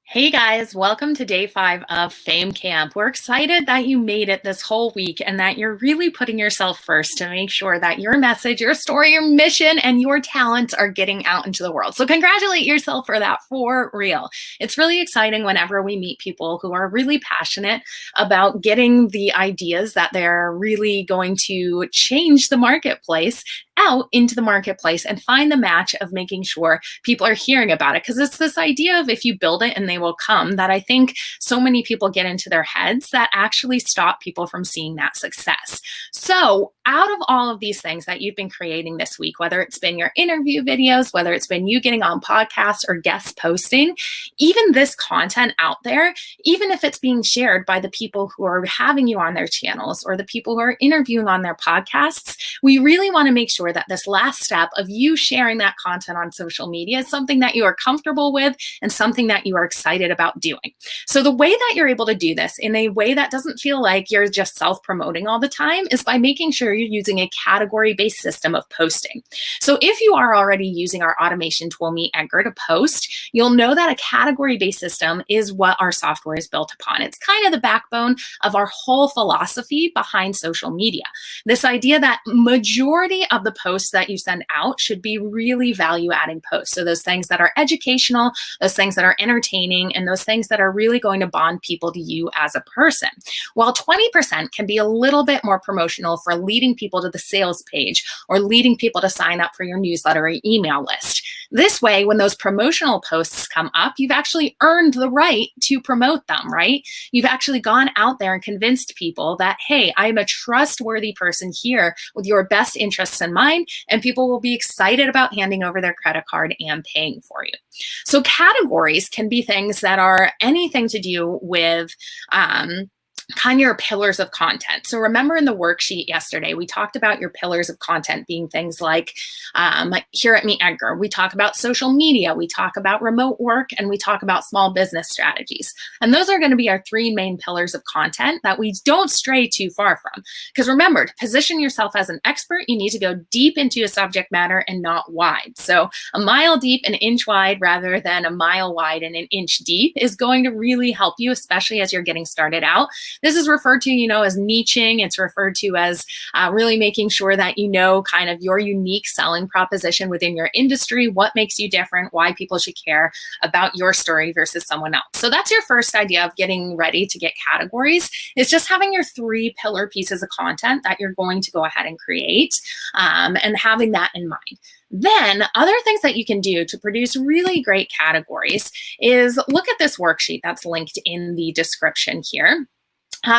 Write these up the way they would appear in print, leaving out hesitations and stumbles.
Hey guys, welcome to day 5 of Fame Camp. We're excited that you made it this whole week and that you're really putting yourself first to make sure that your message, your story, your mission, and your talents are getting out into the world. So congratulate yourself for that, for real. It's really exciting whenever we meet people who are really passionate about getting the ideas that they're really going to change the marketplace out into the marketplace and find the match of making sure people are hearing about it. Because it's this idea of if you build it and they will come that I think so many people get into their heads that actually stop people from seeing that success. So out of all of these things that you've been creating this week, whether it's been your interview videos, whether it's been you getting on podcasts or guest posting, even this content out there, even if it's being shared by the people who are having you on their channels or the people who are interviewing on their podcasts, we really want to make sure that this last step of you sharing that content on social media is something that you are comfortable with and something that you are excited about doing. So the way that you're able to do this in a way that doesn't feel like you're just self-promoting all the time is by making sure you're using a category-based system of posting. So if you are already using our automation tool, Meet Edgar, to post, you'll know that a category-based system is what our software is built upon. It's kind of the backbone of our whole philosophy behind social media. This idea that majority of the posts that you send out should be really value-adding posts. So those things that are educational, those things that are entertaining, and those things that are really going to bond people to you as a person. While 20% can be a little bit more promotional for leading people to the sales page or leading people to sign up for your newsletter or email list. This way, when those promotional posts come up, you've actually earned the right to promote them, right? You've actually gone out there and convinced people that, hey, I'm a trustworthy person here with your best interests in mind, and people will be excited about handing over their credit card and paying for you. So categories can be things that are anything to do with kind of your pillars of content. So remember in the worksheet yesterday, we talked about your pillars of content being things like here at Meet Edgar, we talk about social media, we talk about remote work, and we talk about small business strategies. And those are going to be our 3 main pillars of content that we don't stray too far from. Because remember, to position yourself as an expert, you need to go deep into a subject matter and not wide. So a mile deep, an inch wide, rather than a mile wide and an inch deep is going to really help you, especially as you're getting started out. This is referred to, as niching. It's referred to as really making sure that you know kind of your unique selling proposition within your industry, what makes you different, why people should care about your story versus someone else. So that's your first idea of getting ready to get categories, is just having your 3 pillar pieces of content that you're going to go ahead and create and having that in mind. Then other things that you can do to produce really great categories is look at this worksheet that's linked in the description here.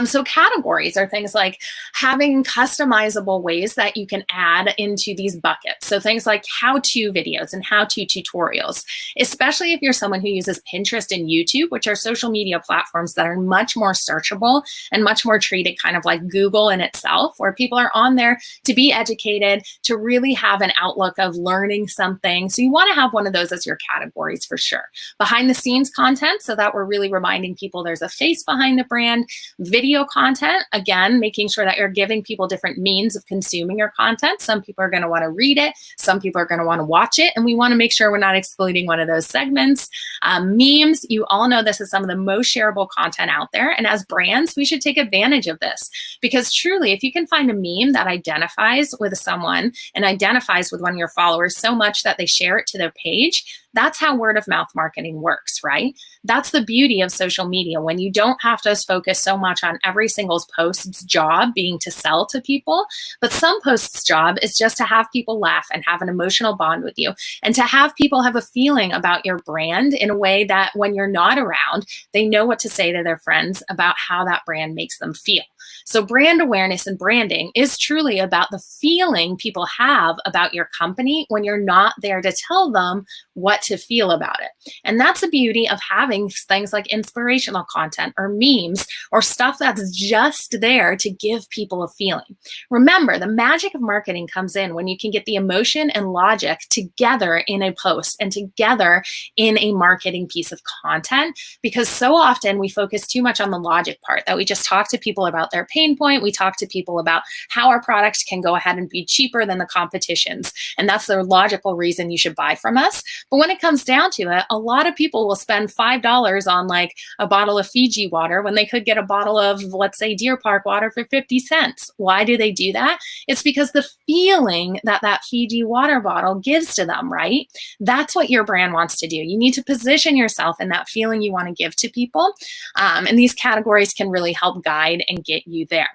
So categories are things like having customizable ways that you can add into these buckets. So things like how-to videos and how-to tutorials, especially if you're someone who uses Pinterest and YouTube, which are social media platforms that are much more searchable and much more treated kind of like Google in itself, where people are on there to be educated, to really have an outlook of learning something. So you want to have one of those as your categories for sure. Behind the scenes content, so that we're really reminding people there's a face behind the brand. Video content, again, making sure that you're giving people different means of consuming your content. Some people are going to want to read it. Some people are going to want to watch it. And we want to make sure we're not excluding one of those segments. Memes, you all know this is some of the most shareable content out there. And as brands, we should take advantage of this. Because truly, if you can find a meme that identifies with someone and identifies with one of your followers so much that they share it to their page, that's how word of mouth marketing works, right? That's the beauty of social media, when you don't have to focus so much on every single post's job being to sell to people, but some posts' job is just to have people laugh and have an emotional bond with you, and to have people have a feeling about your brand in a way that when you're not around, they know what to say to their friends about how that brand makes them feel. So brand awareness and branding is truly about the feeling people have about your company when you're not there to tell them what to feel about it. And that's the beauty of having things like inspirational content or memes or stuff stuff that's just there to give people a feeling. Remember, the magic of marketing comes in when you can get the emotion and logic together in a post and together in a marketing piece of content, because so often we focus too much on the logic part, that we just talk to people about their pain point. We talk to people about how our products can go ahead and be cheaper than the competition's. And that's the logical reason you should buy from us. But when it comes down to it, a lot of people will spend $5 on like a bottle of Fiji water when they could get a bottle of, let's say, Deer Park water for 50 cents. Why do they do that? It's because the feeling that that Fiji water bottle gives to them, right? That's what your brand wants to do. You need to position yourself in that feeling you want to give to people. And these categories can really help guide and get you there.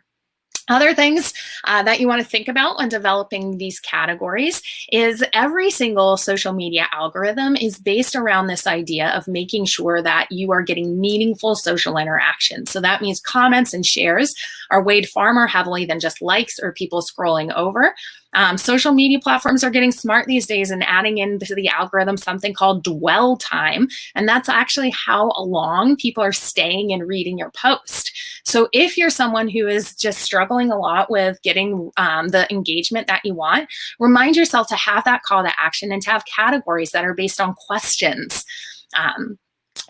Other things that you want to think about when developing these categories is every single social media algorithm is based around this idea of making sure that you are getting meaningful social interaction. So that means comments and shares are weighed far more heavily than just likes or people scrolling over. Social media platforms are getting smart these days and adding into the algorithm something called dwell time. And that's actually how long people are staying and reading your post. So if you're someone who is just struggling a lot with getting the engagement that you want, remind yourself to have that call to action and to have categories that are based on questions.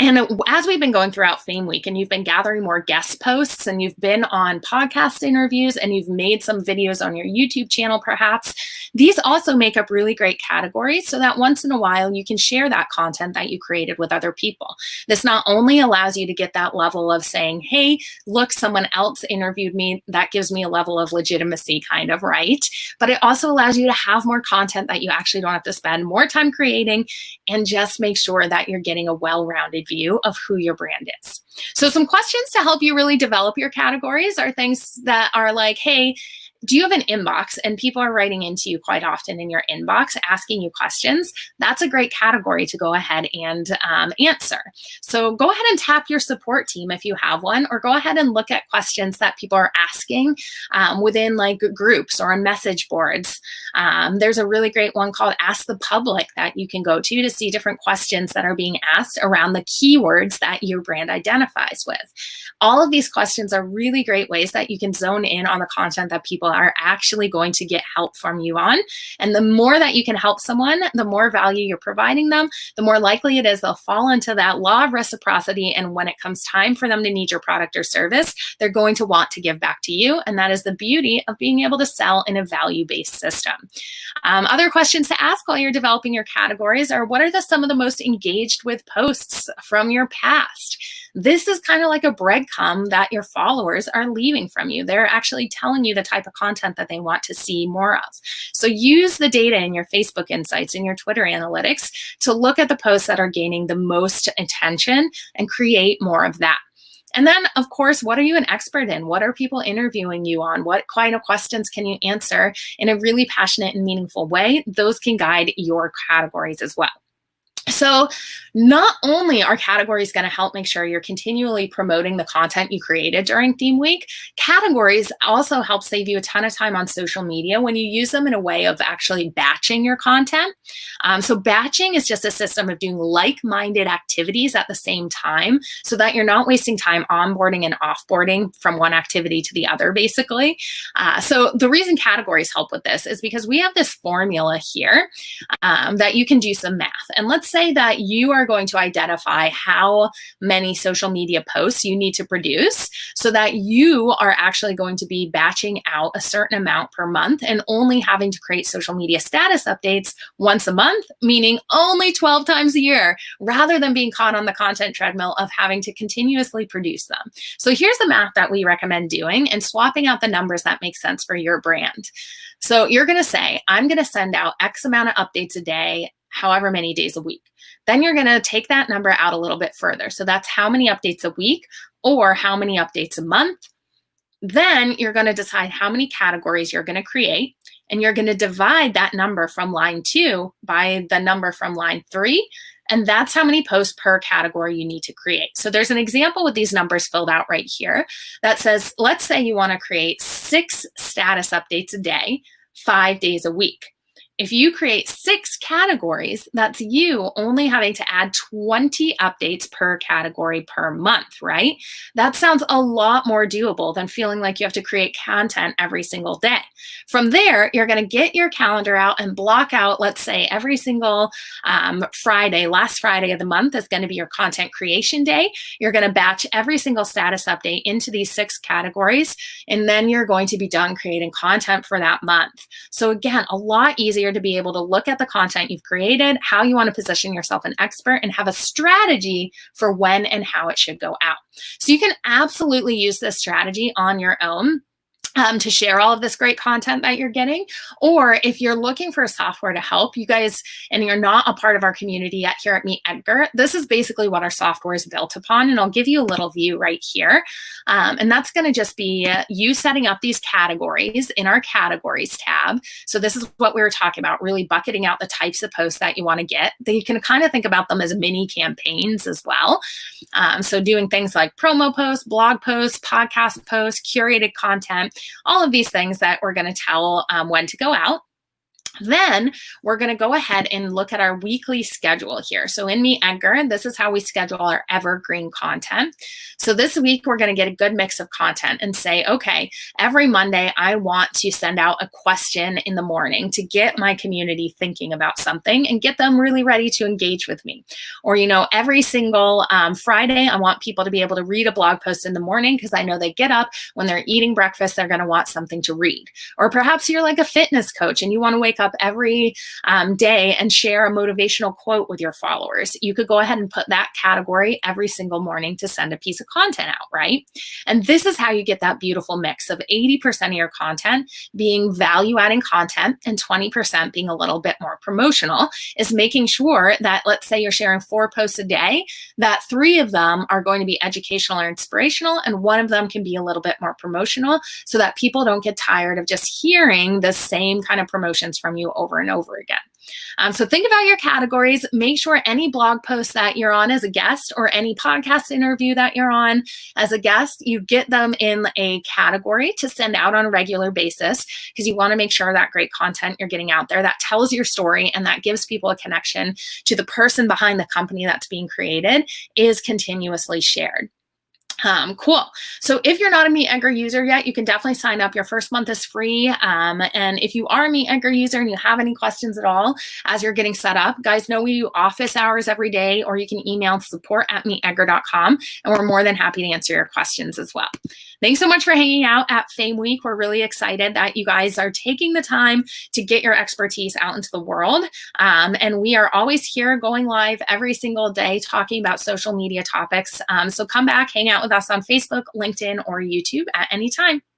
And as we've been going throughout Fame Week and you've been gathering more guest posts and you've been on podcast interviews and you've made some videos on your YouTube channel, perhaps, these also make up really great categories so that once in a while you can share that content that you created with other people. This not only allows you to get that level of saying, hey, look, someone else interviewed me. That gives me a level of legitimacy, kind of, right? But it also allows you to have more content that you actually don't have to spend more time creating, and just make sure that you're getting a well-rounded view of who your brand is. So some questions to help you really develop your categories are things that are like, hey, do you have an inbox and people are writing into you quite often in your inbox asking you questions? That's a great category to go ahead and answer. So go ahead and tap your support team if you have one, or go ahead and look at questions that people are asking within like groups or on message boards. There's a really great one called Ask the Public that you can go to see different questions that are being asked around the keywords that your brand identifies with. All of these questions are really great ways that you can zone in on the content that people are actually going to get help from you on. And the more that you can help someone, the more value you're providing them, the more likely it is they'll fall into that law of reciprocity. And when it comes time for them to need your product or service, they're going to want to give back to you. And that is the beauty of being able to sell in a value-based system. Other questions to ask while you're developing your categories are, what are some of the most engaged with posts from your past? This is kind of like a breadcrumb that your followers are leaving from you. They're actually telling you the type of content that they want to see more of. So use the data in your Facebook insights and your Twitter analytics to look at the posts that are gaining the most attention and create more of that. And then, of course, what are you an expert in? What are people interviewing you on? What kind of questions can you answer in a really passionate and meaningful way? Those can guide your categories as well. So not only are categories going to help make sure you're continually promoting the content you created during Theme Week, categories also help save you a ton of time on social media when you use them in a way of actually batching your content. So batching is just a system of doing like-minded activities at the same time so that you're not wasting time onboarding and offboarding from one activity to the other, basically. So the reason categories help with this is because we have this formula here that you can do some math. And let's say that you are going to identify how many social media posts you need to produce so that you are actually going to be batching out a certain amount per month and only having to create social media status updates once a month, meaning only 12 times a year, rather than being caught on the content treadmill of having to continuously produce them. So here's the math that we recommend doing and swapping out the numbers that make sense for your brand. So you're going to say, I'm going to send out X amount of updates a day, however many days a week. Then you're going to take that number out a little bit further. So that's how many updates a week or how many updates a month. Then you're going to decide how many categories you're going to create, and you're going to divide that number from line 2 by the number from line 3. And that's how many posts per category you need to create. So there's an example with these numbers filled out right here that says, let's say you want to create 6 status updates a day, 5 days a week. If you create 6 categories, that's you only having to add 20 updates per category per month, right? That sounds a lot more doable than feeling like you have to create content every single day. From there, you're going to get your calendar out and block out, let's say, every single Friday, last Friday of the month is going to be your content creation day. You're going to batch every single status update into these 6 categories, and then you're going to be done creating content for that month. So again, a lot easier to be able to look at the content you've created, how you want to position yourself an expert, and have a strategy for when and how it should go out. So you can absolutely use this strategy on your own to share all of this great content that you're getting. Or if you're looking for a software to help you guys and you're not a part of our community yet here at Meet Edgar, this is basically what our software is built upon. And I'll give you a little view right here. And that's going to just be you setting up these categories in our categories tab. So this is what we were talking about, really bucketing out the types of posts that you want to get. Then you can kind of think about them as mini campaigns as well. So doing things like promo posts, blog posts, podcast posts, curated content, all of these things that we're going to tell when to go out. Then we're going to go ahead and look at our weekly schedule here. So in Meet Edgar, this is how we schedule our evergreen content. So this week, we're going to get a good mix of content and say, okay, every Monday, I want to send out a question in the morning to get my community thinking about something and get them really ready to engage with me. Or, every single Friday, I want people to be able to read a blog post in the morning because I know they get up when they're eating breakfast, they're going to want something to read. Or perhaps you're like a fitness coach and you want to wake up every day and share a motivational quote with your followers. You could go ahead and put that category every single morning to send a piece of content out, right? And this is how you get that beautiful mix of 80% of your content being value-adding content and 20% being a little bit more promotional, is making sure that, let's say you're sharing 4 posts a day, that 3 of them are going to be educational or inspirational, and 1 of them can be a little bit more promotional so that people don't get tired of just hearing the same kind of promotions from you over and over again. So think about your categories. Make sure any blog post that you're on as a guest or any podcast interview that you're on as a guest, you get them in a category to send out on a regular basis, because you want to make sure that great content you're getting out there that tells your story and that gives people a connection to the person behind the company that's being created is continuously shared. Cool. So if you're not a Meet Edgar user yet, you can definitely sign up. Your first month is free. And if you are a Meet Edgar user and you have any questions at all as you're getting set up, guys know we do office hours every day, or you can email support@meetedgar.com, and we're more than happy to answer your questions as well. Thanks so much for hanging out at Fame Week. We're really excited that you guys are taking the time to get your expertise out into the world. And we are always here going live every single day talking about social media topics. So come back, hang out with us on Facebook, LinkedIn, or YouTube at any time.